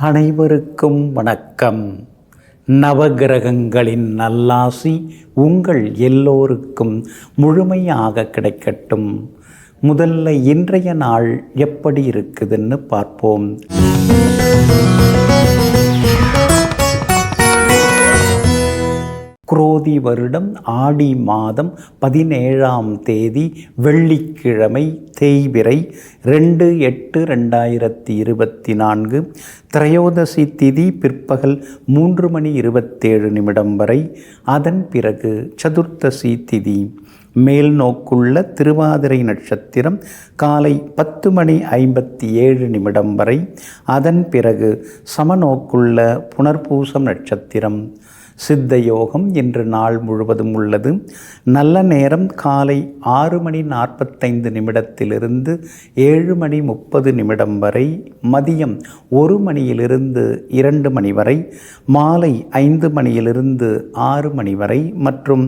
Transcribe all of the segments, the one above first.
அனைவருக்கும் வணக்கம். நவகிரகங்களின் நல்லாசி உங்கள் எல்லோருக்கும் முழுமையாக கிடைக்கட்டும். முதல்ல இன்றைய நாள் எப்படி இருக்குதுன்னு பார்ப்போம். குரோதி வருடம் ஆடி மாதம் 17ஆம் தேதி வெள்ளிக்கிழமை, தேய்பிறை 2/8/2024. திரையோதசி திதி பிற்பகல் 3:27 வரை. அதன் பிறகு சதுர்த்தசி திதி. மேல் நோக்குள்ள திருவாதிரை நட்சத்திரம் காலை 10:57 வரை. அதன் பிறகு சமநோக்குள்ள புனர்பூசம் நட்சத்திரம். சித்த யோகம் இன்று நாள் முழுவதும் உள்ளது. நல்ல நேரம் காலை 6:45 7:30 வரை. மதியம் 1 மணியிலிருந்து 2 மணி வரை. மாலை 5 மணியிலிருந்து 6 மணி வரை மற்றும்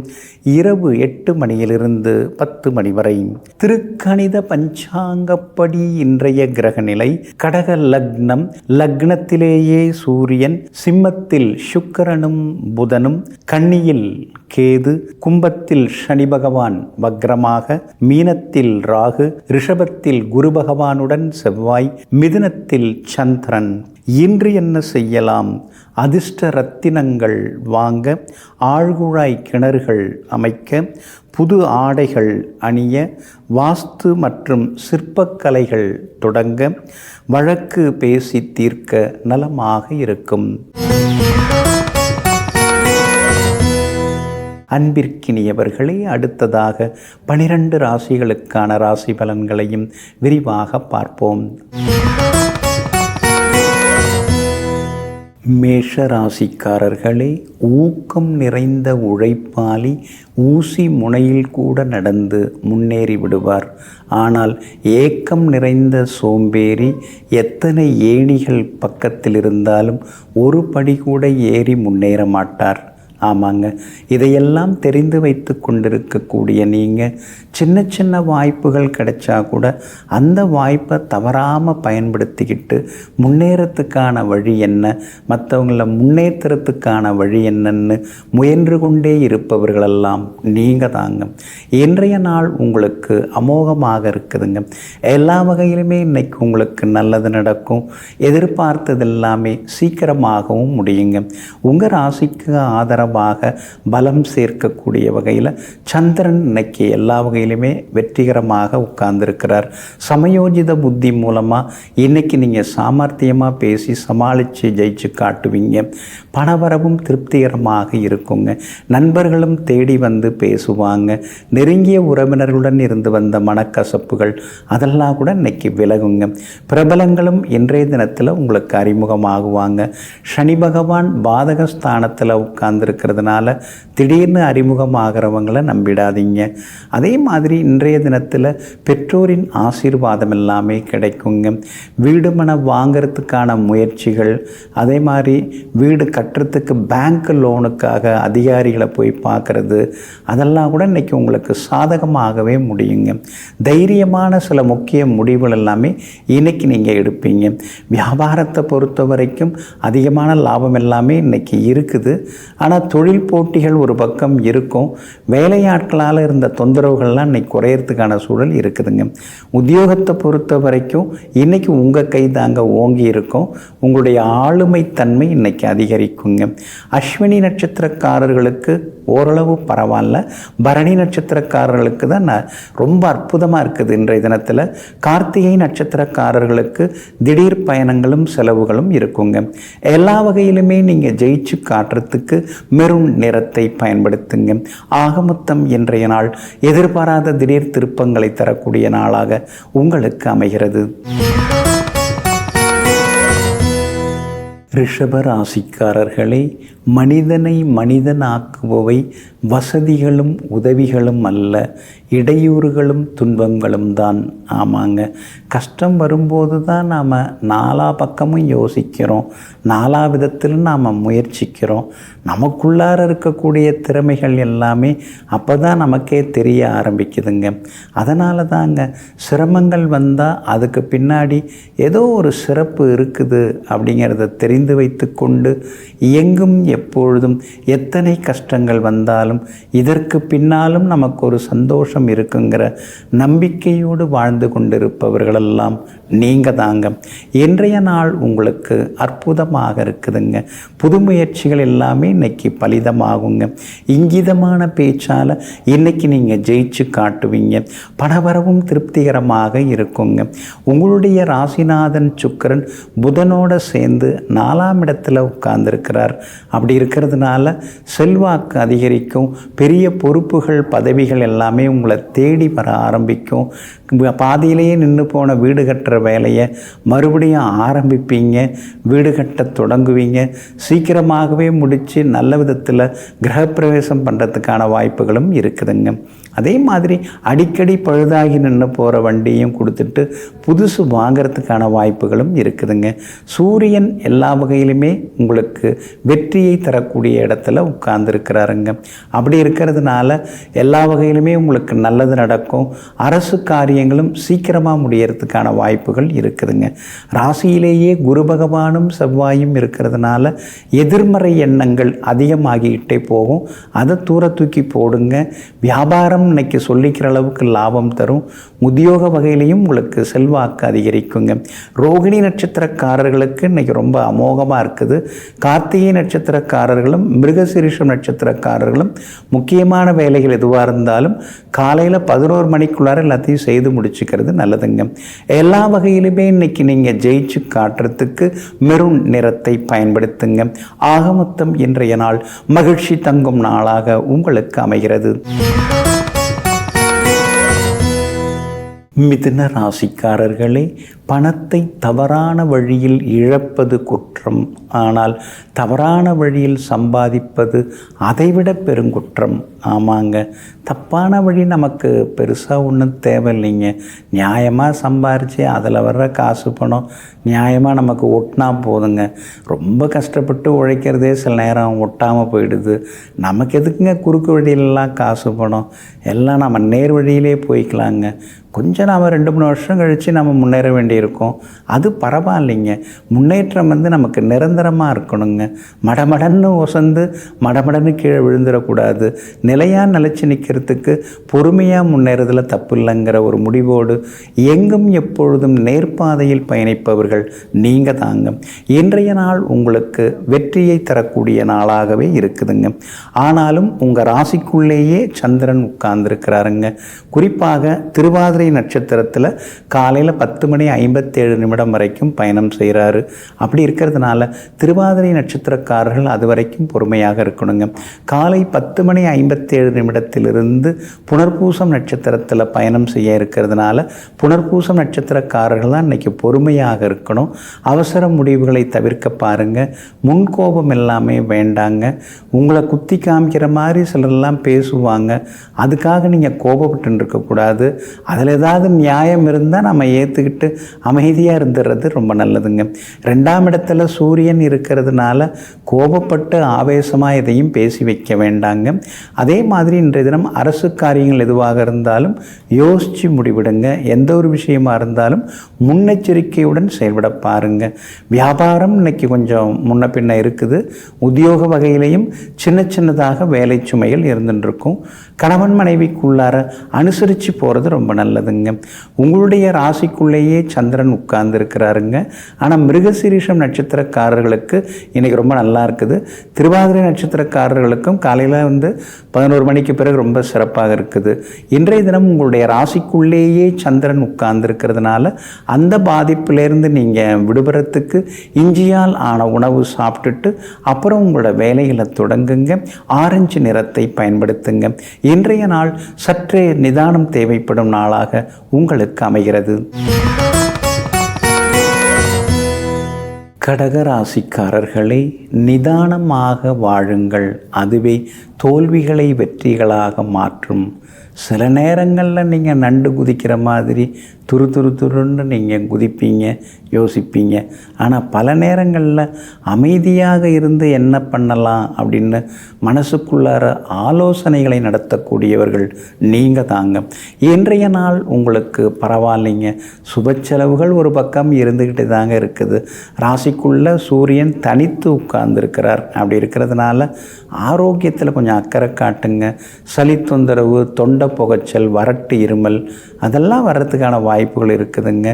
இரவு 8 மணியிலிருந்து 10 மணி வரை. திருக்கணித பஞ்சாங்கப்படி இன்றைய கிரகநிலை: கடக லக்னம், லக்னத்திலேயே சூரியன், சிம்மத்தில் சுக்கிரனும் புதனும், கன்னியில் கேது, கும்பத்தில் சனி பகவான் வக்ரமாக, மீனத்தில் ராகு, ரிஷபத்தில் குரு பகவானுடன் செவ்வாய், மிதுனத்தில் சந்திரன். இன்று என்ன செய்யலாம்? அதிர்ஷ்ட ரத்தினங்கள் வாங்க, ஆழ்குழாய் கிணறுகள் அமைக்க, புது ஆடைகள் அணிய, வாஸ்து மற்றும் சிற்பக்கலைகள் தொடங்க, வழக்கு பேசி தீர்க்க நலமாக இருக்கும். அன்பிற்கினியவர்களே, அடுத்ததாக 12 ராசிகளுக்கான ராசி பலன்களையும் விரிவாக பார்ப்போம். மேஷ ராசிக்காரர்களே, ஊக்கம் நிறைந்த உழைப்பாளி ஊசி முனையில் கூட நடந்து முன்னேறி விடுவார். ஆனால் ஏக்கம் நிறைந்த சோம்பேறி எத்தனை ஏணிகள் பக்கத்தில் இருந்தாலும் ஒரு படி கூட ஏறி முன்னேற மாட்டார். ஆமாங்க, இதையெல்லாம் தெரிந்து வைத்து கொண்டிருக்கக்கூடிய நீங்கள் சின்ன சின்ன வாய்ப்புகள் கிடைச்சா கூட அந்த வாய்ப்பை தவறாமல் பயன்படுத்திக்கிட்டு முன்னேறத்துக்கான வழி என்ன, மற்றவங்கள முன்னேற்றத்துக்கான வழி என்னன்னு முயன்று கொண்டே இருப்பவர்களெல்லாம் நீங்கள் தாங்க. இன்றைய நாள் உங்களுக்கு அமோகமாக இருக்குதுங்க. எல்லா வகையிலுமே இன்னைக்கு உங்களுக்கு நல்லது நடக்கும். எதிர்பார்த்தது எல்லாமே சீக்கிரமாகவும் முடியுங்க. உங்கள் ராசிக்கு ஆதரவாக பலம் சேர்க்கக்கூடிய வகையில் சந்திரன் இன்னைக்கு எல்லா வகையிலுமே வெற்றிகரமாக உட்கார்ந்துருக்கிறார். சமயோஜித புத்தி மூலமாக இன்னைக்கு நீங்கள் சாமர்த்தியமாக பேசி சமாளித்து ஜெயிச்சு காட்டுவீங்க. பணவரவும் திருப்திகரமாக இருக்குங்க. நண்பர்களும் தேடி வந்து பேசுவாங்க. நெருங்கிய உறவினர்களுடன் இருந்து வந்த மனக்கசப்புகள் அதெல்லாம் கூட இன்னைக்கு விலகுங்க. பிரபலங்களும் இன்றைய தினத்தில் உங்களுக்கு அறிமுகமாகுவாங்க. சனி பகவான் பாதகஸ்தானத்தில் உட்கார்ந்துருக்கிறதுனால திடீர்னு அறிமுகமாகிறவங்களை நம்பிடாதீங்க. அதே மாதிரி இன்றைய தினத்தில் பெற்றோரின் ஆசீர்வாதம் எல்லாமே கிடைக்குங்க. வீடு மனை வாங்கிறதுக்கான முயற்சிகள், அதே மாதிரி வீடு கட்டுறதுக்கு பேங்க் லோனுக்காக அதிகாரிகளை போய் பார்க்குறது, அதெல்லாம் கூட இன்றைக்கி உங்களுக்கு சாதகமாகவே முடியுங்க. தைரியமான சில முக்கிய முடிவுகள் எல்லாமே இன்றைக்கி நீங்கள் எடுப்பீங்க. வியாபாரத்தை பொறுத்த வரைக்கும் அதிகமான லாபம் எல்லாமே இன்றைக்கி இருக்குது. ஆனால் தொழில் போட்டிகள் ஒரு பக்கம் இருக்கும். வேலையாட்களால் இருந்த தொந்தரவுகள்லாம் இன்றைக்கி குறையிறதுக்கான சூழல் இருக்குதுங்க. உத்தியோகத்தை பொறுத்த வரைக்கும் இன்றைக்கி உங்கள் கை தாங்க ஓங்கி இருக்கும். உங்களுடைய ஆளுமை தன்மை இன்றைக்கி அதிகரிக்குங்க. அஸ்வினி நட்சத்திரக்காரர்களுக்கு ஓரளவு பரவாயில்ல. பரணி நட்சத்திரக்காரர்களுக்கு தான் ரொம்ப அற்புதமாக இருக்குது இன்றைய தினத்தில். கார்த்திகை நட்சத்திரக்காரர்களுக்கு திடீர் பயணங்களும் செலவுகளும் இருக்குங்க. எல்லா வகையிலுமே நீங்கள் ஜெயிச்சு காட்டுறதுக்கு மெரூன் நிறத்தை பயன்படுத்துங்க. ஆக மொத்தம் இன்றைய நாள் எதிர்பாராத திடீர் திருப்பங்களை தரக்கூடிய நாளாக உங்களுக்கு அமைகிறது. ரிஷப ராசிக்காரர்களே, மனிதனை மனிதனாக்குபவை வசதிகளும் உதவிகளும் அல்ல, இடையூறுகளும் துன்பங்களும் தான். ஆமாங்க, கஷ்டம் வரும்போது தான் நாம் நாலா பக்கமும் யோசிக்கிறோம், நாலா விதத்தில் நாம் முயற்சிக்கிறோம். நமக்குள்ளார இருக்கக்கூடிய திறமைகள் எல்லாமே அப்போ தான் நமக்கே தெரிய ஆரம்பிக்குதுங்க. அதனால தாங்க சிரமங்கள் வந்தால் அதுக்கு பின்னாடி ஏதோ ஒரு சிறப்பு இருக்குது அப்படிங்கிறத தெரிந்து வைத்து கொண்டு இயங்கும் எப்பொழுதும் எத்தனை கஷ்டங்கள் வந்தாலும் இதற்கு பின்னாலும் நமக்கு ஒரு சந்தோஷம் இருக்குங்கிற நம்பிக்கையோடு வாழ்ந்து கொண்டிருப்பவர்களெல்லாம் நீங்கள் தாங்க. இன்றைய நாள் உங்களுக்கு அற்புதமாக இருக்குதுங்க. புது முயற்சிகள் எல்லாமே இன்னைக்கு பலிதமாகுங்க. இங்கிதமான பேச்சால் இன்னைக்கு நீங்கள் ஜெயிச்சு காட்டுவீங்க. பணவரவும் திருப்திகரமாக இருக்குங்க. உங்களுடைய ராசிநாதன் சுக்கிரன் புதனோட சேர்ந்து 4ஆம் இடத்துல உட்கார்ந்துருக்கிறார். அப்படி இருக்கிறதுனால செல்வாக்கு அதிகரிக்கும். பெரிய பொறுப்புகள் பதவிகள் எல்லாமே உங்களை தேடி வர ஆரம்பிக்கும். பாதியிலேயே நின்று போன வீடு கட்டுற வேலையை மறுபடியும் ஆரம்பிப்பீங்க. வீடு கட்ட தொடங்குவீங்க. சீக்கிரமாகவே முடித்து நல்ல விதத்தில் கிரகப்பிரவேசம் பண்ணுறதுக்கான வாய்ப்புகளும் இருக்குதுங்க. அதே மாதிரி அடிக்கடி பழுதாகி நின்று போகிற வண்டியும் கொடுத்துட்டு புதுசு வாங்கிறதுக்கான வாய்ப்புகளும் இருக்குதுங்க. சூரியன் எல்லா வகையிலுமே உங்களுக்கு வெற்றியை தரக்கூடிய இடத்துல உட்கார்ந்துருக்கிறாருங்க. அப்படி இருக்கிறதுனால எல்லா வகையிலுமே உங்களுக்கு நல்லது நடக்கும். அரசு காரியங்களும் சீக்கிரமாக முடியறதுக்கான வாய்ப்புகள் இருக்குதுங்க. ராசியிலேயே குரு பகவானும் செவ்வாயும் இருக்கிறதுனால எதிர்மறை எண்ணங்கள் அதிகமாகிக்கிட்டே போகும். அதை தூர தூக்கி போடுங்க. வியாபாரம் இன்னைக்கு சொல்லிக்கிற அளவுக்கு லாபம் தரும். உத்தியோக வகையிலையும் உங்களுக்கு செல்வாக்கு அதிகரிக்குங்க. ரோகிணி நட்சத்திரக்காரர்களுக்கு இன்னைக்கு ரொம்ப அமோகமாக இருக்குது. கார்த்திகை நட்சத்திரக்காரர்களும் மிருகசீரிஷம் நட்சத்திரக்காரர்களும் முக்கியமான வேலைகள் எதுவாக இருந்தாலும் காலையில் 11 மணிக்குள்ளார எல்லாத்தையும் செய்து முடிச்சுக்கிறது நல்லதுங்க. எல்லா வகையிலுமே இன்னைக்கு நீங்கள் ஜெயிச்சு காட்டுறதுக்கு மெரூன் நிறத்தை பயன்படுத்துங்க. ஆக மொத்தம் இன்றைய நாள் மகிழ்ச்சி தங்கும் நாளாக உங்களுக்கு அமைகிறது. மிதுன ராசிக்காரர்களே, பணத்தை தவறான வழியில் இழப்பது குற்றம். ஆனால் தவறான வழியில் சம்பாதிப்பது அதைவிட பெருங்குற்றம். ஆமாங்க, தப்பான வழி நமக்கு பெருசாக ஒன்றும் தேவையில்லைங்க. நியாயமாக சம்பாரித்து அதில் வர்ற காசு பணம் நியாயமாக நமக்கு ஒட்டினா போதுங்க. ரொம்ப கஷ்டப்பட்டு உழைக்கிறதே சில நேரம் ஒட்டாமல் போயிடுது. நமக்கு எதுக்குங்க குறுக்கு வழியிலலாம் காசு பணம்? எல்லாம் நம்ம நேர் வழியிலே போய்க்கலாங்க. கொஞ்சம் நாம் 2-3 வருஷம் கழித்து நம்ம முன்னேற வேண்டியிருக்கோம். அது பரவாயில்லைங்க. முன்னேற்றம் நமக்கு நிரந்தரமாக இருக்கணுங்க. மடமடன்னு ஒசந்து மடமடன்னு கீழே விழுந்துடக்கூடாது. நிலையாக நிலைச்சி நிற்கிறதுக்கு பொறுமையாக முன்னேறதுல தப்பு இல்லைங்கிற ஒரு முடிவோடு எங்கும் எப்பொழுதும் நேர்பாதையில் பயணிப்பவர்கள் நீங்கள் தாங்க. இன்றைய நாள் உங்களுக்கு வெற்றியை தரக்கூடிய நாளாகவே இருக்குதுங்க. ஆனாலும் உங்கள் ராசிக்குள்ளேயே சந்திரன் உட்கார்ந்துருக்கிறாருங்க. குறிப்பாக திருவாதிரை நட்சத்திரத்தில் காலையில் 10:57 வரைக்கும் பயணம் செய்கிறாரு. அப்படி இருக்கிறதுனால திருவாதிரை நட்சத்திரக்காரர்கள் அது வரைக்கும் பொறுமையாக இருக்கணுங்க. காலை 10:57 புனர்பூசம் நட்சத்திரத்தில் பயணம் செய்ய இருக்கிறதுனால புனர்பூசம் நட்சத்திரக்காரர்கள் தான் இன்றைக்கி பொறுமையாக இருக்கணும். அவசர முடிவுகளை தவிர்க்க பாருங்கள். முன்கோபம் எல்லாமே வேண்டாங்க. உங்களை குத்தி காமிக்கிற மாதிரி சிலரெல்லாம் பேசுவாங்க. அதுக்காக நீங்கள் கோபப்பட்டு இருக்கக்கூடாது. அதில் ஏதாவது நியாயம் இருந்தால் நம்ம ஏற்றுக்கிட்டு அமைதியாக இருந்துடுறது ரொம்ப நல்லதுங்க. 2ஆம் இடத்துல சூரியன் இருக்கிறதுனால கோபப்பட்டு ஆவேசமாக எதையும் பேசி வைக்க வேண்டாங்க. அதே மாதிரி இன்றைய தினம் அரசு காரியங்கள் எதுவாக இருந்தாலும் யோசித்து முடிவிடுங்க. எந்த ஒரு விஷயமா இருந்தாலும் முன்னெச்சரிக்கையுடன் செயல்பட பாருங்க. வியாபாரம் இன்னைக்கு கொஞ்சம் முன்ன பின்ன இருக்குது. உத்தியோக வகையிலையும் சின்னதாக வேலை சுமைகள் இருந்துருக்கும். கணவன் மனைவிக்குள்ளார அனுசரித்து போகிறது ரொம்ப நல்லதுங்க. உங்களுடைய ராசிக்குள்ளேயே சந்திரன் உட்கார்ந்து இருக்கிறாருங்க. ஆனால் மிருகசீரிஷம் நட்சத்திரக்காரர்களுக்கு இன்றைக்கி ரொம்ப நல்லா இருக்குது. திருவாதிரை நட்சத்திரக்காரர்களுக்கும் காலையில் 11 மணிக்கு பிறகு ரொம்ப சிறப்பாக இருக்குது. இன்றைய தினம் உங்களுடைய ராசிக்குள்ளேயே சந்திரன் உட்கார்ந்து இருக்கிறதுனால அந்த பாதிப்பிலேருந்து நீங்கள் விடுபடுறதுக்கு இஞ்சியால் ஆன உணவு சாப்பிட்டுட்டு அப்புறம் உங்களோட வேலைகளை தொடங்குங்க. ஆரஞ்சு நிறத்தை பயன்படுத்துங்க. இன்றைய நாள் சற்றே நிதானம் தேவைப்படும் நாளாக உங்களுக்கு அமைகிறது. கடகராசிக்காரர்களே, நிதானமாக வாழுங்கள். அதுவே தோல்விகளை வெற்றிகளாக மாற்றும். சில நேரங்களில் நீங்கள் நண்டு குதிக்கிற மாதிரி துருன்னு நீங்கள் குதிப்பீங்க, யோசிப்பீங்க. ஆனால் பல நேரங்களில் அமைதியாக இருந்து என்ன பண்ணலாம் அப்படின்னு மனசுக்குள்ளார ஆலோசனைகளை நடத்தக்கூடியவர்கள் நீங்கள் தாங்க. இன்றைய நாள் உங்களுக்கு பரவாயில்லைங்க. சுப செலவுகள் ஒரு பக்கம் இருந்துக்கிட்டு தாங்க இருக்குது. ராசிக்குள்ளே சூரியன் தனித்து உட்கார்ந்துருக்கிறார். அப்படி இருக்கிறதுனால ஆரோக்கியத்தில் கொஞ்சம் அக்கறை காட்டுங்க. சளி தொந்தரவு, தொண்டை புகைச்சல், வறட்டு இருமல் அதெல்லாம் வர்றதுக்கான வாய்ப்புகள் இருக்குதுங்க.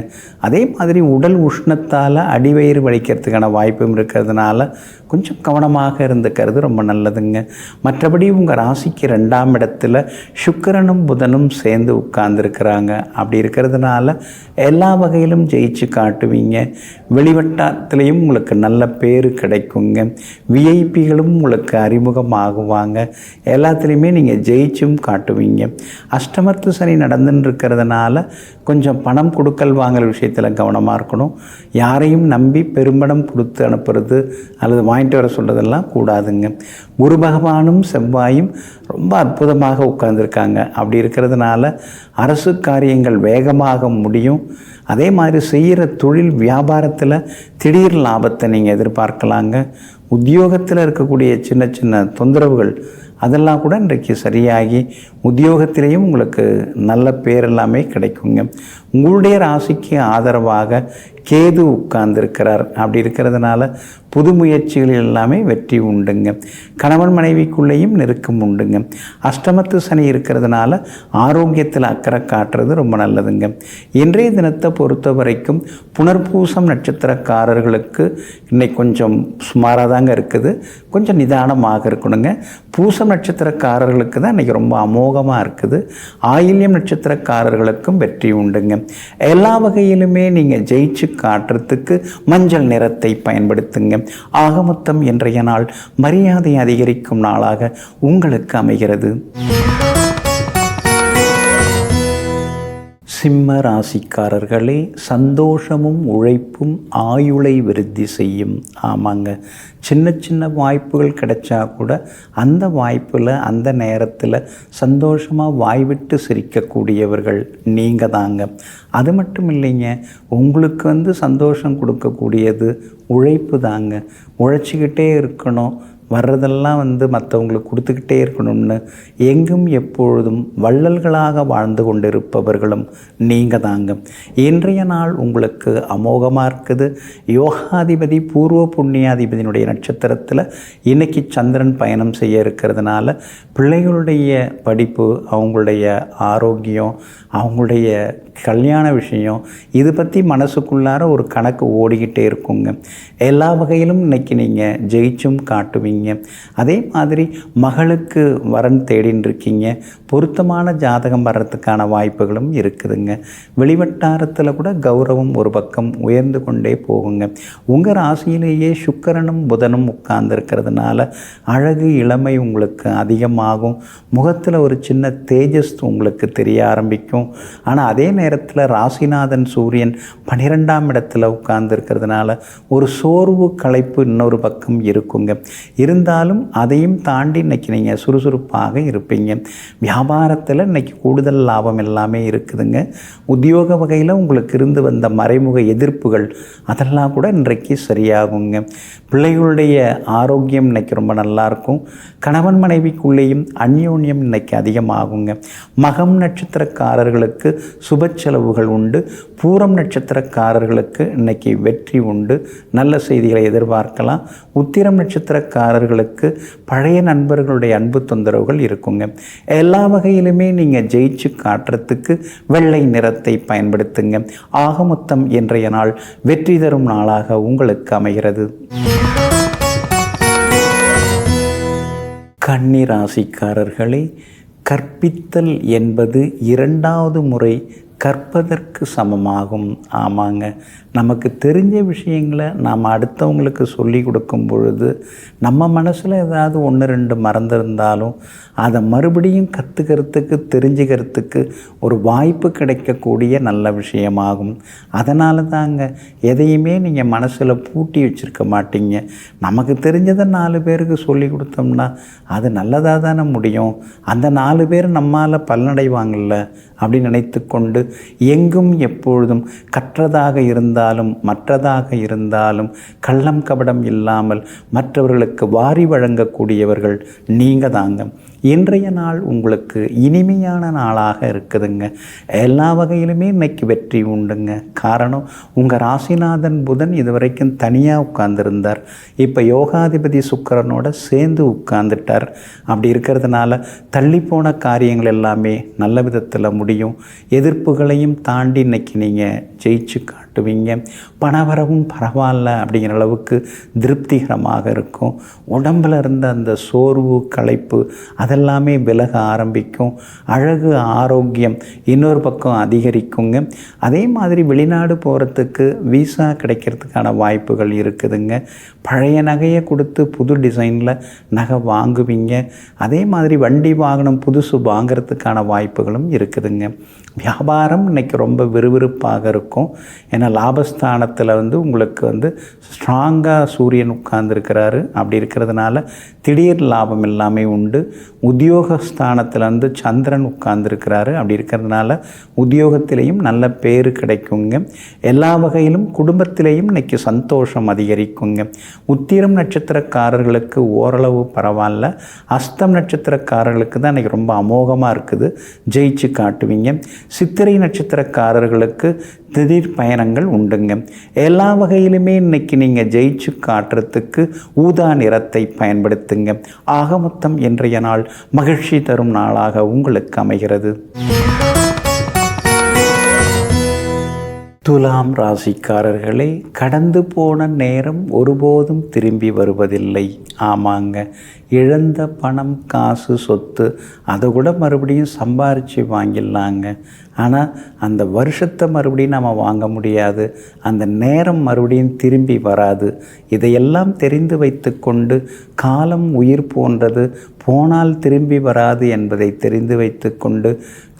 அதே மாதிரி உடல் உஷ்ணத்தால் அடிவயிறு வலிக்கிறதுக்கான வாய்ப்பும் இருக்கிறதுனால கொஞ்சம் கவனமாக இருந்துக்கிறது ரொம்ப நல்லதுங்க. மற்றபடி உங்கள் ராசிக்கு 2ஆம் இடத்துல சுக்கிரனும் புதனும் சேர்ந்து உட்கார்ந்துருக்கிறாங்க. அப்படி இருக்கிறதுனால எல்லா வகையிலும் ஜெயிச்சு காட்டுவீங்க. வெளிவட்டாரத்துலேயும் உங்களுக்கு நல்ல பேர் கிடைக்குங்க. விஐபிகளும் உங்களுக்கு அறிமுகமாகுவாங்க. எல்லாத்துலேயுமே நீங்கள் ஜெயிச்சும் காட்டுவீங்க. அஷ்டமத்து சனி நடந்துன்னு இருக்கிறதுனால கொஞ்சம் பணம் கொடுக்கல் வாங்கல் விஷயத்தில் கவனமாக இருக்கணும். யாரையும் நம்பி பெரும்பணம் கொடுத்து அனுப்புறது அல்லது வாங்கிட்டு வர சொல்கிறதெல்லாம் கூடாதுங்க. குரு பகவானும் செவ்வாயும் ரொம்ப அற்புதமாக உட்கார்ந்துருக்காங்க. அப்படி இருக்கிறதுனால அரசு காரியங்கள் வேகமாக முடியும். அதே மாதிரி செய்கிற தொழில் வியாபாரத்தில் திடீர் லாபத்தை நீங்கள் எதிர்பார்க்கலாங்க. உத்தியோகத்தில் இருக்கக்கூடிய சின்ன சின்ன தொந்தரவுகள் அதெல்லாம் கூட இன்றைக்கு சரியாகி உத்தியோகத்திலேயும் உங்களுக்கு நல்ல பேர் எல்லாமே கிடைக்குங்க. உங்களுடைய ராசிக்கு ஆதரவாக கேது உட்கார்ந்துருக்கிறார். அப்படி இருக்கிறதுனால புது முயற்சிகள் எல்லாமே வெற்றி உண்டுங்க. கணவன் மனைவிக்குள்ளேயும் நெருக்கம் உண்டுங்க. அஷ்டமத்து சனி இருக்கிறதுனால ஆரோக்கியத்தில் அக்கறை காட்டுறது ரொம்ப நல்லதுங்க. இன்றைய தினத்தை பொறுத்த வரைக்கும் புனர்பூசம் நட்சத்திரக்காரர்களுக்கு இன்னைக்கு கொஞ்சம் சுமாராக தாங்க இருக்குது. கொஞ்சம் நிதானமாக இருக்கணுங்க. பூசம் நட்சத்திரக்காரர்களுக்கு தான் இன்றைக்கி ரொம்ப அமோகமாக இருக்குது. ஆயில்யம் நட்சத்திரக்காரர்களுக்கும் வெற்றி உண்டுங்க. எல்லா வகையிலுமே நீங்கள் ஜெயிச்சு காட்டுறதுக்கு மஞ்சள் நிறத்தை பயன்படுத்துங்க. ஆக மொத்தம் இன்றைய நாள் மரியாதை அதிகரிக்கும் நாளாக உங்களுக்கு அமைகிறது. சிம்ம ராசிக்காரர்களே, சந்தோஷமும் உழைப்பும் ஆயுளை விருத்தி செய்யும். ஆமாங்க, சின்ன சின்ன வாய்ப்புகள் கிடைச்சா கூட அந்த வாய்ப்பில் அந்த நேரத்தில் சந்தோஷமாக வாய்விட்டு சிரிக்கக்கூடியவர்கள் நீங்கள் தாங்க. அது மட்டும் இல்லைங்க, உங்களுக்கு சந்தோஷம் கொடுக்கக்கூடியது உழைப்பு தாங்க. உழைச்சிக்கிட்டே இருக்கணும், வர்றதெல்லாம் மற்றவங்களுக்கு கொடுத்துக்கிட்டே இருக்கணும்னு எங்கும் எப்பொழுதும் வள்ளல்களாக வாழ்ந்து கொண்டிருப்பவர்களும் நீங்கள் தாங்க. இன்றைய நாள் உங்களுக்கு அமோகமாக இருக்குது. யோகாதிபதி பூர்வ புண்ணியாதிபதியினுடைய நட்சத்திரத்தில் இன்றைக்கி சந்திரன் பயணம் செய்ய இருக்கிறதுனால பிள்ளைகளுடைய படிப்பு, அவங்களுடைய ஆரோக்கியம், அவங்களுடைய கல்யாண விஷயம் இது பற்றி மனசுக்குள்ளார ஒரு கணக்கு ஓடிக்கிட்டே இருக்குங்க. எல்லா வகையிலும் இன்றைக்கி நீங்கள் ஜெயிச்சும் காட்டுவீங்க. அதே மாதிரி மகளுக்கு வரன் தேடின்னு இருக்கீங்க. பொருத்தமான ஜாதகம் வர்றதுக்கான வாய்ப்புகளும் இருக்குதுங்க. வெளிவட்டாரத்தில் கூட கௌரவம் ஒரு பக்கம் உயர்ந்து கொண்டே போகுங்க. உங்கள் ராசியிலேயே சுக்கிரனும் புதனும் உட்கார்ந்துருக்கிறதுனால அழகு இளமை உங்களுக்கு அதிகமாகும். முகத்தில் ஒரு சின்ன தேஜஸ் உங்களுக்கு தெரிய ஆரம்பிக்கும். ஆனால் அதே நேரத்தில் ராசிநாதன் சூரியன் 12ஆம் இடத்துல உட்கார்ந்துருக்கிறதுனால ஒரு சோர்வு களைப்பு இன்னொரு பக்கம் இருக்குங்க. இருந்தாலும் அதையும் தாண்டி இன்றைக்கி நீங்கள் சுறுசுறுப்பாக இருப்பீங்க. வியாபாரத்தில் இன்றைக்கி கூடுதல் லாபம் எல்லாமே இருக்குதுங்க. உத்தியோக வகையில் உங்களுக்கு இருந்து வந்த மறைமுக எதிர்ப்புகள் அதெல்லாம் கூட இன்றைக்கு சரியாகுங்க. பிள்ளைகளுடைய ஆரோக்கியம் இன்றைக்கி ரொம்ப நல்லாயிருக்கும். கணவன் மனைவிக்குள்ளேயும் அந்யோன்யம் இன்றைக்கி அதிகமாகுங்க. மகம் நட்சத்திரக்காரர்களுக்கு சுப செலவுகள் உண்டு. பூரம் நட்சத்திரக்காரர்களுக்கு இன்றைக்கி வெற்றி உண்டு. நல்ல செய்திகளை எதிர்பார்க்கலாம். உத்திரம் நட்சத்திரக்காரர்களுக்கு பழைய நண்பர்களுடைய அன்பு தொந்தரவுகள் இருக்குங்க. எல்லா வகையிலுமே நீங்கள் ஜெயிச்சு காட்டுறதுக்கு வெள்ளை நிறத்தை பயன்படுத்துங்க. ஆக மொத்தம் இன்றைய நாள் வெற்றி தரும் நாளாக உங்களுக்கு அமைகிறது. கன்னி ராசிக்காரர்களே, கற்பித்தல் என்பது 2வது முறை கற்பதற்கு சமமாகும். ஆமாங்க, நமக்கு தெரிஞ்ச விஷயங்களை நாம் அடுத்தவங்களுக்கு சொல்லி கொடுக்கும் பொழுது நம்ம மனசில் ஏதாவது 1-2 மறந்துருந்தாலும் அதை மறுபடியும் கற்றுக்கிறதுக்கு தெரிஞ்சுக்கிறதுக்கு ஒரு வாய்ப்பு கிடைக்கக்கூடிய நல்ல விஷயமாகும். அதனால தாங்க எதையுமே நீங்கள் மனசில் பூட்டி வச்சுருக்க மாட்டீங்க. நமக்கு தெரிஞ்சதை 4 பேருக்கு சொல்லி கொடுத்தோம்னா அது நல்லதாக தானே முடியும். அந்த 4 பேர் நம்மால் பலனடைவாங்கள்ல அப்படின்னு நினைத்து கொண்டு எங்கும் எப்பொழுதும் கற்றதாக இருந்தாலும் மற்றதாக இருந்தாலும் கள்ளம் கபடம் இல்லாமல் மற்றவர்களுக்கு வாரி வழங்கக்கூடியவர்கள் நீங்கள் தாங்க. இன்றைய நாள் உங்களுக்கு இனிமையான நாளாக இருக்குதுங்க. எல்லா வகையிலுமே இன்னைக்கு வெற்றி உண்டுங்க. காரணம், உங்கள் ராசிநாதன் புதன் இதுவரைக்கும் தனியாக உட்கார்ந்துருந்தார். இப்போ யோகாதிபதி சுக்கிரனோட சேர்ந்து உட்கார்ந்துட்டார். அப்படி இருக்கிறதுனால தள்ளிப்போன காரியங்கள் எல்லாமே நல்ல விதத்தில் முடியும். எதிர்ப்புகளையும் தாண்டி இன்னைக்கு நீங்கள் ஜெயிச்சு காட்டுவீங்க. பணவரவும் பரவாயில்ல அப்படிங்கிற அளவுக்கு திருப்திகரமாக இருக்கும். உடம்பில் இருந்த அந்த சோர்வு களைப்பு அதெல்லாமே விலக ஆரம்பிக்கும். அழகு ஆரோக்கியம் இன்னொரு பக்கம் அதிகரிக்குங்க. அதே மாதிரி வெளிநாடு போகிறதுக்கு விசா கிடைக்கிறதுக்கான வாய்ப்புகள் இருக்குதுங்க. பழைய நகையை கொடுத்து புது டிசைனில் நகை வாங்குவீங்க. அதே மாதிரி வண்டி வாகனம் புதுசு வாங்கிறதுக்கான வாய்ப்புகளும் இருக்குதுங்க. வியாபாரம் இன்றைக்கி ரொம்ப விறுவிறுப்பாக இருக்கும். ஏன்னா லாபஸ்தானத்தில் உங்களுக்கு ஸ்ட்ராங்காக சூரியன் உட்கார்ந்துருக்கிறாரு. அப்படி இருக்கிறதுனால திடீர் லாபம் எல்லாமே உண்டு. உத்தியோகஸ்தானத்தில் சந்திரன் உட்கார்ந்துருக்கிறாரு. அப்படி இருக்கிறதுனால உத்தியோகத்திலையும் நல்ல பேர் கிடைக்குங்க. எல்லா வகையிலும் குடும்பத்திலையும் இன்றைக்கி சந்தோஷம் அதிகரிக்குங்க. உத்திரம் நட்சத்திரக்காரர்களுக்கு ஓரளவு பரவாயில்ல. அஸ்தம் நட்சத்திரக்காரர்களுக்கு தான் இன்றைக்கி ரொம்ப அமோகமாக இருக்குது. ஜெயிச்சு காட்டுவீங்க. சித்திரை நட்சத்திரக்காரர்களுக்கு திடீர் பயணங்கள் உண்டுங்க. எல்லா வகையிலுமே இன்னைக்கு நீங்கள் ஜெயிச்சு காட்டுறதுக்கு ஊதா நிறத்தை பயன்படுத்துங்க. ஆக மொத்தம் இன்றைய நாள் மகிழ்ச்சி தரும் நாளாக உங்களுக்கு அமைகிறது. துலாம் ராசிக்காரர்களே, கடந்து போன நேரம் ஒருபோதும் திரும்பி வருவதில்லை. ஆமாங்க, இழந்த பணம் காசு சொத்து அதை கூட மறுபடியும் சம்பாரித்து வாங்கிடலாங்க. ஆனால் அந்த வருஷத்தை மறுபடியும் நம்ம வாங்க முடியாது. அந்த நேரம் மறுபடியும் திரும்பி வராது. இதையெல்லாம் தெரிந்து வைத்து கொண்டு காலம் உயிர் போன்றது, போனால் திரும்பி வராது என்பதை தெரிந்து வைத்து கொண்டு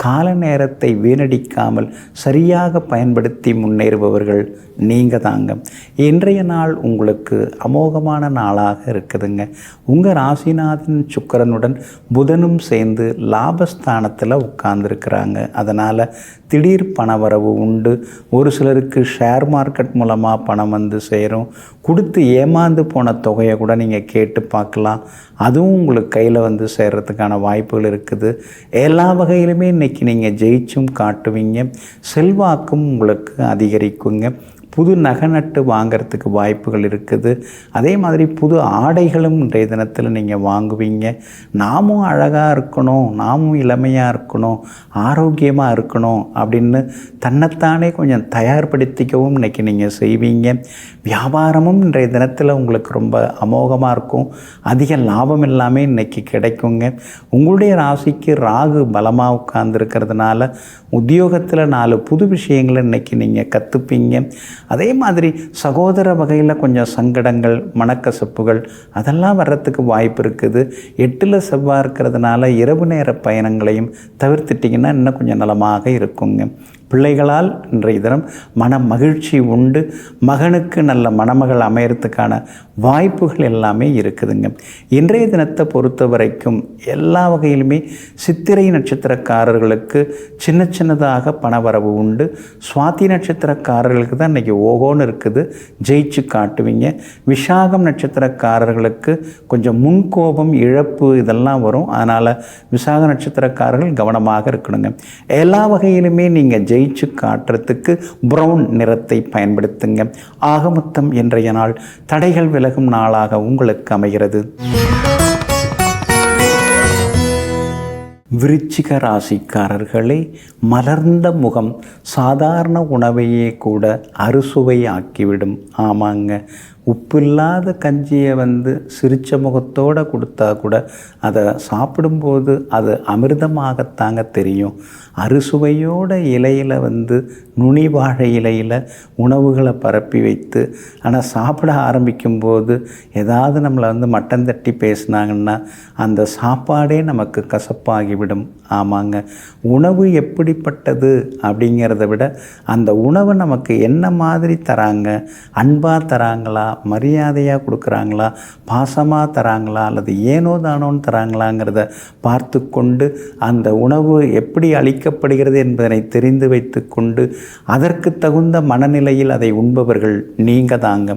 கால நேரத்தை வீணடிக்காமல் சரியாக பயன்படுத்தி முன்னேறுபவர்கள் நீங்கள் தாங்க. இன்றைய நாள் உங்களுக்கு அமோகமான நாளாக இருக்குதுங்க. உங்கள் ராசிநாதன் சுக்கிரனுடன் புதனும் சேர்ந்து லாபஸ்தானத்தில் உட்கார்ந்துருக்கிறாங்க. அதனால் திடீர் பணவரவு உண்டு. ஒரு சிலருக்கு ஷேர் மார்க்கெட் மூலமாக பணம் சேரும். கொடுத்து ஏமாந்து போன தொகையை கூட நீங்கள் கேட்டு பார்க்கலாம். அதுவும் உங்களுக்கு கையில் சேர்கிறதுக்கான வாய்ப்புகள் இருக்குது. எல்லா வகையிலுமே இன்றைக்கி நீங்கள் ஜெயிச்சும் காட்டுவீங்க. செல்வாக்கும் உங்களுக்கு அதிகரிக்குங்க. புது நகை நட்டு வாங்கிறதுக்கு வாய்ப்புகள் இருக்குது. அதே மாதிரி புது ஆடைகளும் இன்றைய தினத்தில் நீங்கள் வாங்குவீங்க. நாமும் அழகாக இருக்கணும், நாமும் இளமையாக இருக்கணும், ஆரோக்கியமாக இருக்கணும் அப்படின்னு தன்னைத்தானே கொஞ்சம் தயார்படுத்திக்கவும் இன்றைக்கி நீங்கள் செய்வீங்க. வியாபாரமும் இன்றைய தினத்தில் உங்களுக்கு ரொம்ப அமோகமாக இருக்கும். அதிக லாபம் எல்லாமே இன்றைக்கி கிடைக்குங்க. உங்களுடைய ராசிக்கு ராகு பலமாக உட்கார்ந்துருக்கிறதுனால உத்தியோகத்தில் 4 புது விஷயங்களை இன்றைக்கி நீங்கள் கற்றுப்பீங்க. அதே மாதிரி சகோதர வகையில் கொஞ்சம் சங்கடங்கள், மனக்கசப்புகள் அதெல்லாம் வர்றதுக்கு வாய்ப்பு இருக்குது. 8ல் செவ்வாய் இருக்கிறதுனால இரவு நேர பயணங்களையும் தவிர்த்துட்டிங்கன்னா இன்னும் கொஞ்சம் நலமாக இருக்குங்க. பிள்ளைகளால் இன்றைய தினம் மன மகிழ்ச்சி உண்டு. மகனுக்கு நல்ல மணமகள் அமையறதுக்கான வாய்ப்புகள் எல்லாமே இருக்குதுங்க. இன்றைய தினத்தை பொறுத்த வரைக்கும் எல்லா வகையிலுமே சித்திரை நட்சத்திரக்காரர்களுக்கு சின்ன சின்னதாக பணவரவு உண்டு. சுவாதி நட்சத்திரக்காரர்களுக்கு தான் இன்றைக்கி ஓகோன்னு இருக்குது. ஜெயிச்சு காட்டுவீங்க. விஷாகம் நட்சத்திரக்காரர்களுக்கு கொஞ்சம் முன்கோபம் இழப்பு இதெல்லாம் வரும். அதனால் விசாக நட்சத்திரக்காரர்கள் கவனமாக இருக்கணுங்க. எல்லா வகையிலுமே நீங்கள் ஜெயிச்சு காட்டுறதுக்கு பிரவுன் நிறத்தை பயன்படுத்துங்க. ஆக மொத்தம் இன்றைய நாள் தடைகள் விலகும் நாளாக உங்களுக்கு அமைகிறது. விருச்சிக ராசிக்காரர்களே, மலர்ந்த முகம் சாதாரண உணவையே கூட அறுசுவை ஆக்கிவிடும். ஆமாங்க, உப்பு இல்லாத கஞ்சியை சிரித்த முகத்தோடு கொடுத்தா கூட அதை சாப்பிடும்போது அது அமிர்தமாகத்தாங்க தெரியும். அறுசுவையோட இலையில் நுனி வாழை இலையில் உணவுகளை பரப்பி வைத்து ஆனால் சாப்பிட ஆரம்பிக்கும்போது ஏதாவது நம்மளை மட்டம் தட்டி பேசினாங்கன்னா அந்த சாப்பாடே நமக்கு கசப்பாகிவிடும். ஆமாங்க, உணவு எப்படிப்பட்டது அப்படிங்கிறத விட அந்த உணவை நமக்கு என்ன மாதிரி தராங்க, அன்பாக தராங்களா, மரியாதையாக கொடுக்குறாங்களா, பாசமாக தராங்களா, அல்லது ஏனோ தானோன்னு தராங்களாங்கிறத பார்த்து கொண்டு அந்த உணவு எப்படி அளிக்கப்படுகிறது என்பதனை தெரிந்து வைத்து கொண்டு அதற்கு தகுந்த மனநிலையில் அதை உண்பவர்கள் நீங்கள் தாங்க.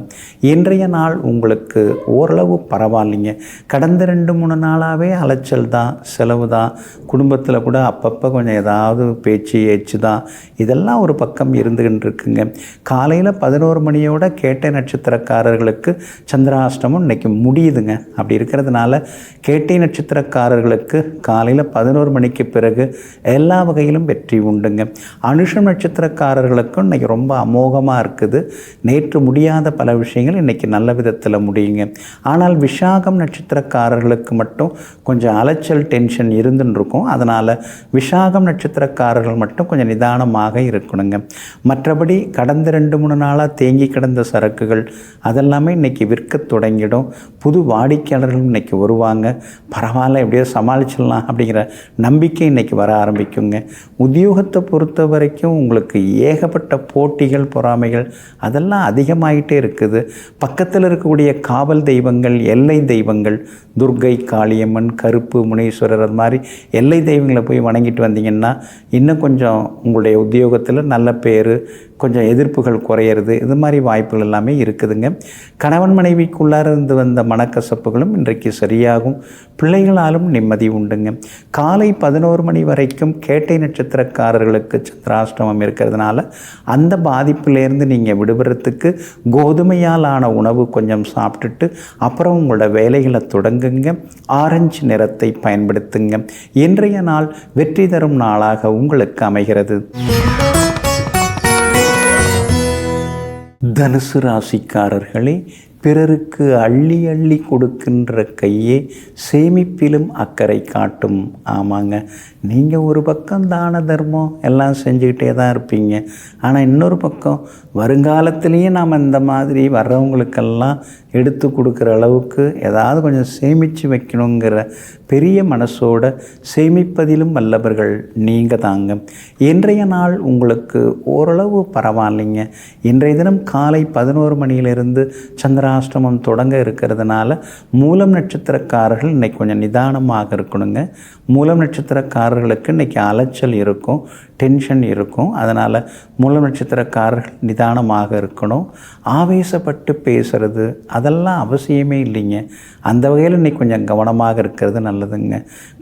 இன்றைய நாள் உங்களுக்கு ஓரளவு பரவாயில்லைங்க. கடந்த 2-3 நாளாகவே அலைச்சல் தான், செலவு தான், குடும்பத்தில் கூட அப்பப்போ கொஞ்சம் ஏதாவது பேச்சு ஏச்சு தான், இதெல்லாம் ஒரு பக்கம் இருந்துகிட்டு இருக்குங்க. காலையில் 11 மணியோட கேட்டை நட்சத்திரக்காரர்களுக்கு சந்திராஷ்டமம் இன்றைக்கி முடியுதுங்க. அப்படி இருக்கிறதுனால கேட்டை நட்சத்திரக்காரர்களுக்கு காலையில் 11 மணிக்கு பிறகு எல்லா வகையிலும் வெற்றி உண்டுங்க. அனுஷம் நட்சத்திரக்காரர்களுக்கும் இன்றைக்கி ரொம்ப அமோகமாக இருக்குது. நேற்று முடியாத பல விஷயங்கள் இன்றைக்கி நல்ல விதத்தில் முடியுங்க. ஆனால் விஷாகம் நட்சத்திரக்காரர்களுக்கு மட்டும் கொஞ்சம் அலைச்சல் டென்ஷன் இருந்துன்னு இருக்கும். அதனால் விஷாகம் நட்சத்திரக்காரர்கள் மட்டும் கொஞ்சம் நிதானமாக இருக்கணுங்க. மற்றபடி கடந்த 2-3 நாளாக தேங்கி கிடந்த சரக்குகள் அதெல்லாமே இன்றைக்கி விற்க தொடங்கிடும். புது வாடிக்கையாளர்கள் இன்றைக்கி வருவாங்க. பரவாயில்ல, எப்படியோ சமாளிச்சிடலாம் அப்படிங்கிற நம்பிக்கை இன்றைக்கி வர ஆரம்பிக்குங்க. உத்தியோகத்தை பொறுத்த வரைக்கும் உங்களுக்கு ஏகப்பட்ட போட்டிகள், பொறாமைகள் அதெல்லாம் அதிகமாகிட்டே இருக்குது. பக்கத்தில் இருக்கக்கூடிய காவல் தெய்வங்கள், எல்லை தெய்வங்கள், துர்க்கை, காளியம்மன், கருப்பு, முனீஸ்வரர், அது மாதிரி எல்லை தெய்வங்களை போய் வணங்கிட்டு வந்தீங்கன்னா இன்னும் கொஞ்சம் உங்களுடைய உத்தியோகத்தில் நல்ல பேர், கொஞ்சம் எதிர்ப்புகள் குறையிறது, இது மாதிரி வாய்ப்புகள் எல்லாமே இருக்குதுங்க. கணவன் மனைவிக்குள்ளார இருந்து வந்த மனக்கசப்புகளும் இன்றைக்கு சரியாகும். பிள்ளைகளாலும் நிம்மதி உண்டுங்க. காலை 11 மணி வரைக்கும் கேட்டை நட்சத்திரக்காரர்களுக்கு சந்திராஷ்டமம் இருக்கிறதுனால அந்த பாதிப்பிலேருந்து நீங்கள் விடுபடுறதுக்கு கோதுமையால் ஆன உணவு கொஞ்சம் சாப்பிட்டுட்டு அப்புறம் உங்களோட வேலைகளை தொடங்குங்க. ஆரஞ்சு நிறத்தை பயன்படுத்துங்க. இன்றைய நாள் வெற்றி தரும் நாளாக உங்களுக்கு அமைகிறது. தனுசு ராசிக்காரர்களே, பிறருக்கு அள்ளி அள்ளி கொடுக்கின்ற கையே சேமிப்பிலும் அக்கறை காட்டும். ஆமாங்க, நீங்கள் ஒரு பக்கம் தான தர்மம் எல்லாம் செஞ்சுக்கிட்டே தான் இருப்பீங்க. ஆனால் இன்னொரு பக்கம் வருங்காலத்திலேயே நாம் இந்த மாதிரி வர்றவங்களுக்கெல்லாம் எடுத்து கொடுக்குற அளவுக்கு ஏதாவது கொஞ்சம் சேமித்து வைக்கணுங்கிற பெரிய மனசோட சேமிப்பதிலும் வல்லவர்கள் நீங்கள் தாங்க. இன்றைய நாள் உங்களுக்கு ஓரளவு பரவாயில்லைங்க. இன்றைய தினம் காலை 11 மணியிலிருந்து சந்திராஷ்டமம் தொடங்க இருக்கிறதுனால மூலம் நட்சத்திரக்காரர்கள் இன்றைக்கி கொஞ்சம் நிதானமாக இருக்கணுங்க. மூலம் நட்சத்திரக்காரர்களுக்கு இன்றைக்கி அலைச்சல் இருக்கும், டென்ஷன் இருக்கும். அதனால் மூலம் நட்சத்திரக்காரர்கள் நிதானமாக இருக்கணும். ஆவேசப்பட்டு பேசுகிறது அதெல்லாம் அவசியமே இல்லைங்க. அந்த வகையில் இன்றைக்கி கொஞ்சம் கவனமாக இருக்கிறது நல்லதுங்க.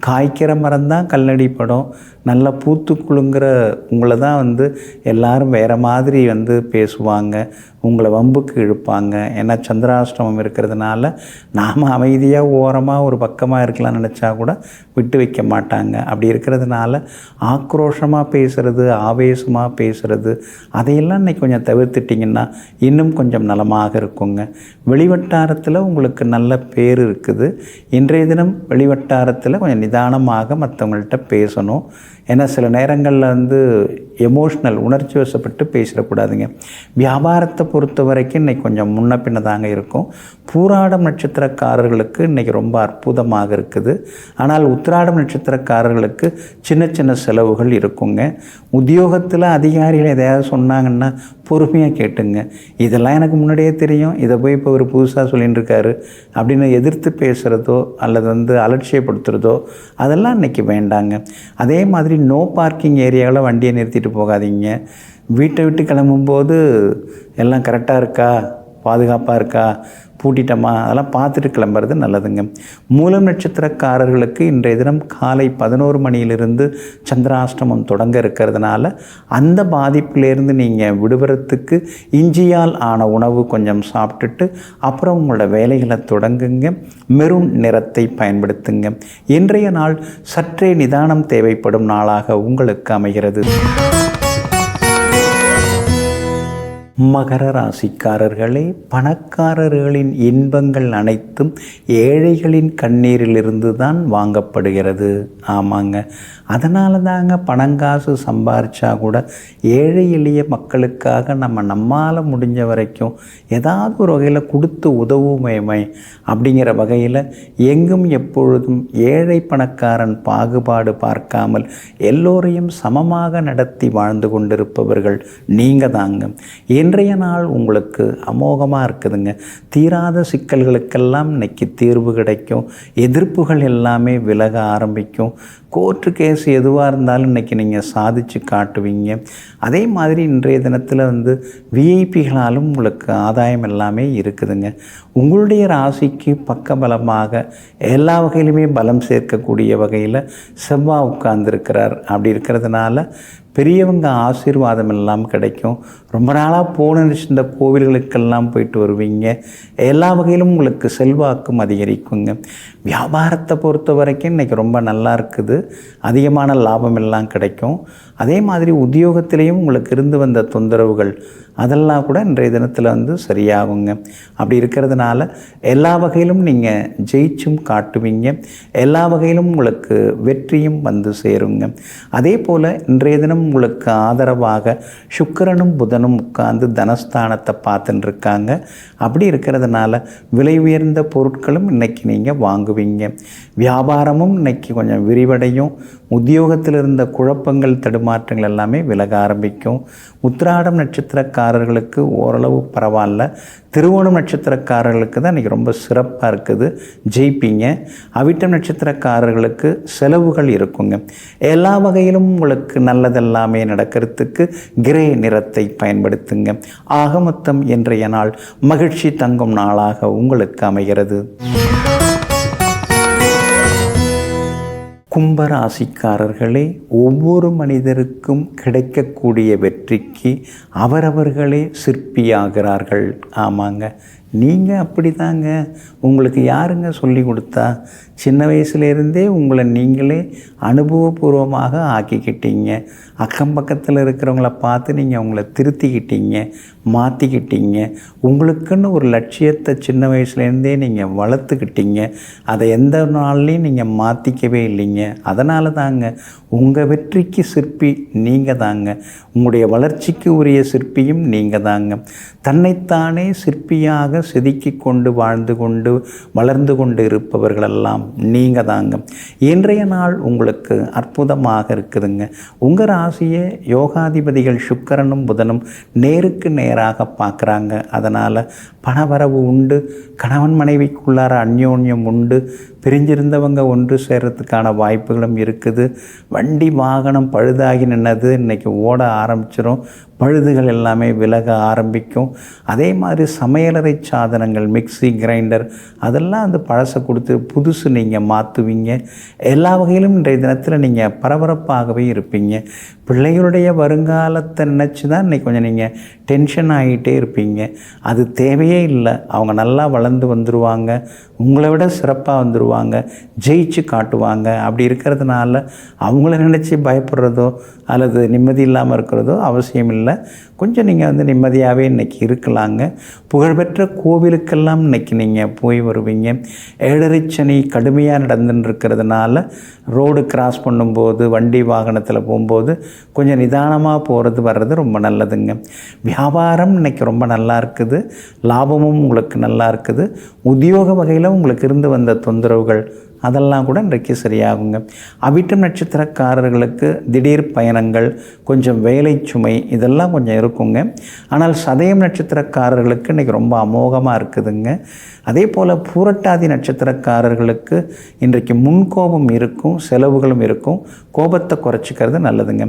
காய்க்கிற மரம் தான் கல்லடி படம். நல்லா பூத்து குலுங்குற உங்களை தான் எல்லாரும் வேறு மாதிரி பேசுவாங்க, உங்களை வம்புக்கு இழுப்பாங்க. ஏன்னா சந்திராஷ்டமம் இருக்கிறதுனால நாம் அமைதியாக ஓரமாக ஒரு பக்கமாக இருக்கலாம்னு நினச்சா கூட விட்டு வைக்க மாட்டாங்க. அப்படி இருக்கிறதுனால ஆக்ரோஷமாக பேசுகிறது, ஆவேசமாக பேசுகிறது அதையெல்லாம் இன்றைக்கி கொஞ்சம் தவிர்த்துட்டிங்கன்னா இன்னும் கொஞ்சம் நலமாக இருக்குங்க. வெளிவட்டாரத்தில் உங்களுக்கு நல்ல பேர் இருக்குது. இன்றைய தினம் வெளிவட்டாரத்தில் கொஞ்சம் நிதானமாக மற்றவங்கள்ட்ட பேசணும். ஏன்னா சில நேரங்களில் எமோஷ்னல், உணர்ச்சி வசப்பட்டு பேசிடக்கூடாதுங்க. வியாபாரத்தை பொறுத்த வரைக்கும் இன்றைக்கி கொஞ்சம் முன்ன பின்ன தாங்க இருக்கும். பூராடம் நட்சத்திரக்காரர்களுக்கு இன்றைக்கி ரொம்ப அற்புதமாக இருக்குது. ஆனால் உத்திராடம் நட்சத்திரக்காரர்களுக்கு சின்ன சின்ன செலவுகள் இருக்குங்க. உத்தியோகத்தில் அதிகாரிகள் எதையாவது சொன்னாங்கன்னா பொறுமையாக கேட்டுங்க. இதெல்லாம் எனக்கு முன்னாடியே தெரியும், இதை போய் இப்போ ஒரு புதுசாக சொல்லின்னு இருக்காரு அப்படின்னு எதிர்த்து பேசுகிறதோ அல்லது அலட்சியப்படுத்துகிறதோ அதெல்லாம் இன்றைக்கி வேண்டாங்க. அதே மாதிரி நோ பார்க்கிங் ஏரியாவில் வண்டியை நிறுத்திட்டு போகாதீங்க. வீட்டை விட்டு கிளம்பும்போது எல்லாம் கரெக்டாக இருக்கா, பாதுகாப்பாக இருக்கா, பூட்டிட்டோமா அதெல்லாம் பார்த்துட்டு கிளம்புறது நல்லதுங்க. மூலம் நட்சத்திரக்காரர்களுக்கு இன்றைய தினம் காலை 11 மணியிலிருந்து சந்திராஷ்டமம் தொடங்க இருக்கிறதுனால அந்த பாதிப்பிலேருந்து நீங்கள் விடுபடுறதுக்கு இஞ்சியால் ஆன உணவு கொஞ்சம் சாப்பிட்டுட்டு அப்புறம் உங்களோட வேலைகளை தொடங்குங்க. மெரூன் நிறத்தை பயன்படுத்துங்க. இன்றைய நாள் சற்றே நிதானம் தேவைப்படும் நாளாக உங்களுக்கு அமைகிறது. மகர ராசிக்காரர்களே, பணக்காரர்களின் இன்பங்கள் அனைத்தும் ஏழைகளின் கண்ணீரிலிருந்து தான் வாங்கப்படுகிறது. ஆமாங்க, அதனால தாங்க பணங்காசு சம்பாரிச்சா கூட ஏழை எளிய மக்களுக்காக நம்மால் முடிஞ்ச வரைக்கும் ஏதாவது ஒரு வகையில் கொடுத்து உதவுமைமை அப்படிங்கிற வகையில் எங்கும் எப்பொழுதும் ஏழை பணக்காரன் பாகுபாடு பார்க்காமல் எல்லோரையும் சமமாக நடத்தி வாழ்ந்து கொண்டிருப்பவர்கள் நீங்கள் தாங்க. இன்றைய நாள் உங்களுக்கு அமோகமாக இருக்குதுங்க. தீராத சிக்கல்களுக்கெல்லாம் இன்னைக்கு தீர்வு கிடைக்கும். எதிர்ப்புகள் எல்லாமே விலக ஆரம்பிக்கும். கோர்ட்டு கேஸ் எதுவாக இருந்தாலும் இன்றைக்கி நீங்கள் சாதித்து காட்டுவீங்க. அதே மாதிரி இன்றைய தினத்தில் விஐபிகளாலும் உங்களுக்கு ஆதாயம் எல்லாமே இருக்குதுங்க. உங்களுடைய ராசிக்கு பக்கபலமாக எல்லா வகையிலுமே பலம் சேர்க்கக்கூடிய வகையில் செவ்வாய் உட்கார்ந்துருக்கிறார். அப்படி இருக்கிறதுனால பெரியவங்க ஆசீர்வாதம் எல்லாம் கிடைக்கும். ரொம்ப நாளாக நினச்சிருந்த கோவில்களுக்கெல்லாம் போயிட்டு வருவீங்க. எல்லா வகையிலும் உங்களுக்கு செல்வாக்கும் அதிகரிக்குங்க. வியாபாரத்தை பொறுத்த வரைக்கும் இன்றைக்கி ரொம்ப நல்லா இருக்குது. அதிகமான லாபம் எல்லாம் கிடைக்கும். அதே மாதிரி உத்தியோகத்திலையும் உங்களுக்கு இருந்து வந்த தொந்தரவுகள் அதெல்லாம் கூட இன்றைய தினத்தில் சரியாகுங்க. அப்படி இருக்கிறதுனால எல்லா வகையிலும் நீங்கள் ஜெயிச்சும் காட்டுவீங்க. எல்லா வகையிலும் உங்களுக்கு வெற்றியும் சேருங்க. அதே போல் இன்றைய தினம் உங்களுக்கு ஆதரவாக சுக்கிரனும் புதனும் உட்கார்ந்து தனஸ்தானத்தை பார்த்துட்டு இருக்காங்க. அப்படி இருக்கிறதுனால விலை உயர்ந்த பொருட்களும் இன்றைக்கி நீங்கள் வாங்குவீங்க. வியாபாரமும் இன்றைக்கி கொஞ்சம் விரிவடையும். உத்தியோகத்தில் இருந்த குழப்பங்கள் தடுமாற்றங்கள் எல்லாமே விலக ஆரம்பிக்கும். உத்திராடம் நட்சத்திரக்காரர்களுக்கு ஓரளவு பரவாயில்ல. திருவோணம் நட்சத்திரக்காரர்களுக்கு தான் இன்றைக்கி ரொம்ப சிறப்பாக இருக்குது, ஜெயிப்பீங்க. அவிட்டம் நட்சத்திரக்காரர்களுக்கு செலவுகள் இருக்குங்க. எல்லா வகையிலும் உங்களுக்கு நல்லதெல்லாமே நடக்கிறதுக்கு கிரே நிறத்தை பயன்படுத்துங்க. ஆக மொத்தம் இன்றைய நாள் மகிழ்ச்சி தங்கும் நாளாக உங்களுக்கு அமைகிறது. கும்பராசிக்காரர்களே, ஒவ்வொரு மனிதருக்கும் கிடைக்கக்கூடிய வெற்றிக்கு அவரவர்களே சிற்பியாகிறார்கள். ஆமாங்க, நீங்கள் அப்படி தாங்க. உங்களுக்கு யாருங்க சொல்லி கொடுத்தா? சின்ன வயசுலேருந்தே உங்களை நீங்களே அனுபவபூர்வமாக ஆக்கிக்கிட்டீங்க. அக்கம் பக்கத்தில் இருக்கிறவங்கள பார்த்து நீங்கள் அவங்கள திருத்திக்கிட்டீங்க, மாற்றிக்கிட்டீங்க. உங்களுக்குன்னு ஒரு லட்சியத்தை சின்ன வயசுலேருந்தே நீங்கள் வளர்த்துக்கிட்டீங்க. அதை எந்த நாள்லையும் நீங்கள் மாற்றிக்கவே இல்லைங்க. அதனால தாங்க உங்கள் வெற்றிக்கு சிற்பி நீங்கள் தாங்க. உங்களுடைய வளர்ச்சிக்கு உரிய சிற்பியும் நீங்கள் தாங்க. தன்னைத்தானே சிற்பியாக செதுக்கி கொண்டு வாழ்ந்து கொண்டு வளர்ந்து கொண்டு இருப்பவர்களெல்லாம் நீங்கள் தாங்க. இன்றைய நாள் உங்களுக்கு அற்புதமாக இருக்குதுங்க. உங்கள் ராசியை யோகாதிபதிகள் சுக்கிரனும் புதனும் நேருக்கு நேராக பார்க்குறாங்க. அதனால் பணவரவு உண்டு. கணவன் மனைவிக்குள்ளார அந்யோன்யம் உண்டு. பிரிஞ்சிருந்தவங்க ஒன்று சேர்கிறதுக்கான வாய்ப்புகளும் இருக்குது. வண்டி வாகனம் பழுதாகி நின்னது இன்றைக்கி ஓட ஆரம்பிச்சிடும். பழுதுகள் எல்லாமே விலக ஆரம்பிக்கும். அதே மாதிரி சமையலறை சாதனங்கள், மிக்சி, கிரைண்டர் அதெல்லாம் பழசை கொடுத்து புதுசு நீங்கள் மாற்றுவீங்க. எல்லா வகையிலும் இன்றைய தினத்தில் நீங்கள் பரபரப்பாகவே இருப்பீங்க. பிள்ளைகளுடைய வருங்காலத்தை நினச்சி தான் இன்றைக்கி கொஞ்சம் நீங்கள் டென்ஷன் ஆகிட்டே இருப்பீங்க. அது தேவையே இல்லை. அவங்க நல்லா வளர்ந்து வந்துடுவாங்க. உங்களை விட சிறப்பாக வந்துடுவாங்க. ஜெயிச்சு காட்டுவாங்க. அப்படி இருக்கிறதுனால அவங்கள நினச்சி பயப்படுறதோ அல்லது நிம்மதி இல்லாமல் இருக்கிறதோ அவசியம் இல்லை. கொஞ்சம் நீங்கள் நிம்மதியாகவே இன்றைக்கி இருக்கலாங்க. புகழ்பெற்ற கோவிலுக்கெல்லாம் இன்றைக்கி நீங்கள் போய் வருவீங்க. ஏழரை சனி கடுமையாக நடந்துன்னு இருக்கிறதுனால ரோடு கிராஸ் பண்ணும்போது, வண்டி வாகனத்தில் போகும்போது கொஞ்சம் நிதானமாக போகிறது வர்றது ரொம்ப நல்லதுங்க. வியாபாரம் இன்றைக்கி ரொம்ப நல்லா இருக்குது. லாபமும் உங்களுக்கு நல்லா இருக்குது. உத்தியோக வகையில் உங்களுக்கு இருந்து வந்த தொந்தரவுகள் அதெல்லாம் கூட இன்றைக்கு சரியாகுங்க. அவிட்டம் நட்சத்திரக்காரர்களுக்கு திடீர் பயணங்கள், கொஞ்சம் வேலை சுமை இதெல்லாம் கொஞ்சம் இருக்குங்க. ஆனால் சதயம் நட்சத்திரக்காரர்களுக்கு இன்றைக்கி ரொம்ப அமோகமாக இருக்குதுங்க. அதே போல் பூரட்டாதி நட்சத்திரக்காரர்களுக்கு இன்றைக்கு முன்கோபம் இருக்கும், செலவுகளும் இருக்கும். கோபத்தை குறைச்சிக்கிறது நல்லதுங்க.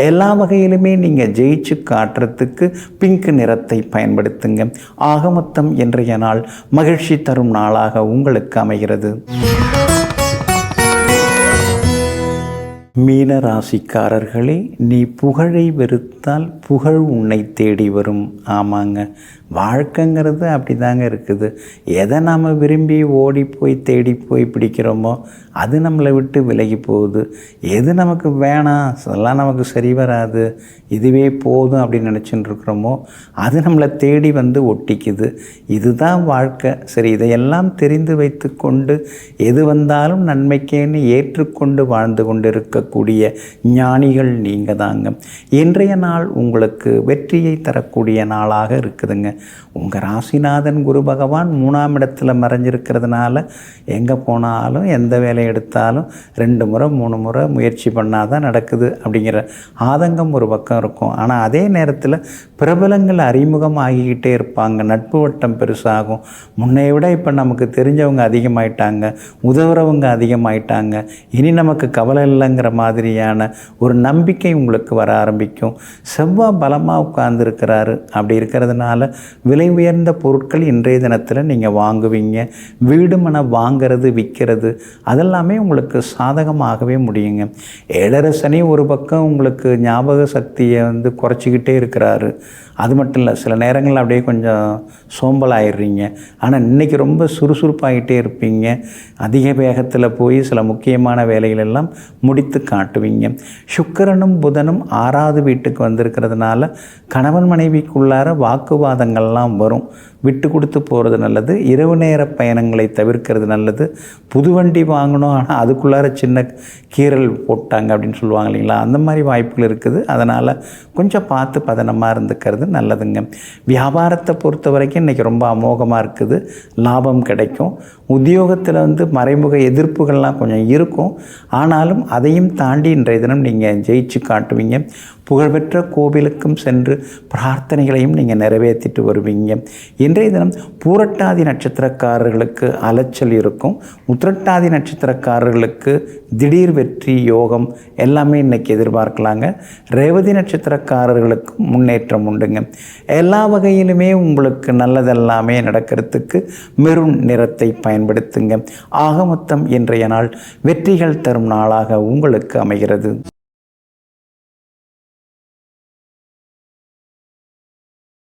எல்லா வகையிலுமே நீங்கள் ஜெயிச்சு காட்டுறதுக்கு பிங்க் நிறத்தை பயன்படுத்துங்க. ஆக மொத்தம் இன்றைய நாள் மகிழ்ச்சி தரும் நாளாக உங்களுக்கு அமைகிறது. மீன ராசிக்காரர்களே, நீ புகழை வெறுத்தால் புகழ் உன்னை தேடி வரும். ஆமாங்க, வாழ்க்கைங்கிறது அப்படி தாங்க இருக்குது. எதை நாம் விரும்பி ஓடி போய் தேடி போய் பிடிக்கிறோமோ அது நம்மளை விட்டு விலகி போகுது. எது நமக்கு வேணாம், அதெல்லாம் நமக்கு சரி வராது, இதுவே போதும் அப்படின்னு நினச்சிட்டு இருக்கிறோமோ அது நம்மளை தேடி வந்து ஒட்டிக்குது. இதுதான் வாழ்க்கை. சரி, இதையெல்லாம் தெரிந்து வைத்து கொண்டு எது வந்தாலும் நன்மைக்கேன்னு ஏற்றுக்கொண்டு வாழ்ந்து கொண்டு இருக்கக்கூடிய ஞானிகள் நீங்கள் தாங்க. இன்றைய நாள் உங்களுக்கு வெற்றியை தரக்கூடிய நாளாக இருக்குதுங்க. உங்கள் ராசிநாதன் குரு பகவான் 3ஆம் இடத்துல மறைஞ்சிருக்கிறதுனால எங்கே போனாலும் எந்த வேலையை எடுத்தாலும் 2 முறை 3 முறை முயற்சி பண்ணால் தான் நடக்குது அப்படிங்கிற ஆதங்கம் ஒரு பக்கம் இருக்கும். ஆனால் அதே நேரத்தில் பிரபலங்கள் அறிமுகம் ஆகிக்கிட்டே இருப்பாங்க. நட்பு வட்டம் பெருசாகும். முன்னை விட இப்போ நமக்கு தெரிஞ்சவங்க அதிகமாயிட்டாங்க, உதவுறவங்க அதிகமாயிட்டாங்க. இனி நமக்கு கவலை இல்லைங்கிற மாதிரியான ஒரு நம்பிக்கை உங்களுக்கு வர ஆரம்பிக்கும். செவ்வாய் பலமாக உட்கார்ந்துருக்கிறாரு. அப்படி இருக்கிறதுனால விலை உயர்ந்த பொருட்கள் இன்றைய தினத்தில் நீங்கள் வாங்குவீங்க. வீடு மனை வாங்கிறது விற்கிறது அதெல்லாமே உங்களுக்கு சாதகமாகவே முடியுங்க. 7.5 சனி ஒரு பக்கம் உங்களுக்கு ஞாபக சக்தியை குறைச்சிக்கிட்டே இருக்கிறாரு. அது மட்டும் இல்லை, சில நேரங்களில் அப்படியே கொஞ்சம் சோம்பலாயிடுறீங்க. ஆனால் இன்றைக்கி ரொம்ப சுறுசுறுப்பாகிட்டே இருப்பீங்க. அதிக வேகத்தில் போய் சில முக்கியமான வேலைகளெல்லாம் முடித்து காட்டுவீங்க. சுக்கிரனும் புதனும் 6வது வீட்டுக்கு வந்திருக்கிறதுனால கணவன் மனைவிக்குள்ளார வாக்குவாதங்கள்லாம் வரும். விட்டு கொடுத்து போகிறது நல்லது. இரவு நேர பயணங்களை தவிர்க்கிறது நல்லது. புது வண்டி வாங்கணும், ஆனால் அதுக்குள்ளார சின்ன கீறல் போட்டாங்க அப்படின்னு சொல்லுவாங்க இல்லைங்களா, அந்த மாதிரி வாய்ப்புகள் இருக்குது. அதனால் கொஞ்சம் பார்த்து பதனமாக இருந்துக்கிறது நல்லதுங்க. வியாபாரத்தை பொறுத்த வரைக்கும் இன்றைக்கி ரொம்ப அமோகமாக இருக்குது. லாபம் கிடைக்கும். உத்தியோகத்தில் மறைமுக எதிர்ப்புகள்லாம் கொஞ்சம் இருக்கும். ஆனாலும் அதையும் தாண்டி இன்றைய தினம் நீங்கள் ஜெயிச்சு காட்டுவீங்க. புகழ்பெற்ற கோவிலுக்கும் சென்று பிரார்த்தனைகளையும் நீங்கள் நிறைவேற்றிட்டு வருவீங்க. இன்றைய தினம் பூரட்டாதி நட்சத்திரக்காரர்களுக்கு அலைச்சல் இருக்கும். உத்திரட்டாதி நட்சத்திரக்காரர்களுக்கு திடீர் வெற்றி யோகம் எல்லாமே இன்றைக்கி எதிர்பார்க்கலாங்க. ரேவதி நட்சத்திரக்காரர்களுக்கு முன்னேற்றம் உண்டுங்க. எல்லா வகையிலுமே உங்களுக்கு நல்லதெல்லாமே நடக்கிறதுக்கு மெரூன் நிறத்தை பயன்படுத்துங்க. ஆக மொத்தம் இன்றைய நாள் வெற்றிகள் தரும் நாளாக உங்களுக்கு அமைகிறது.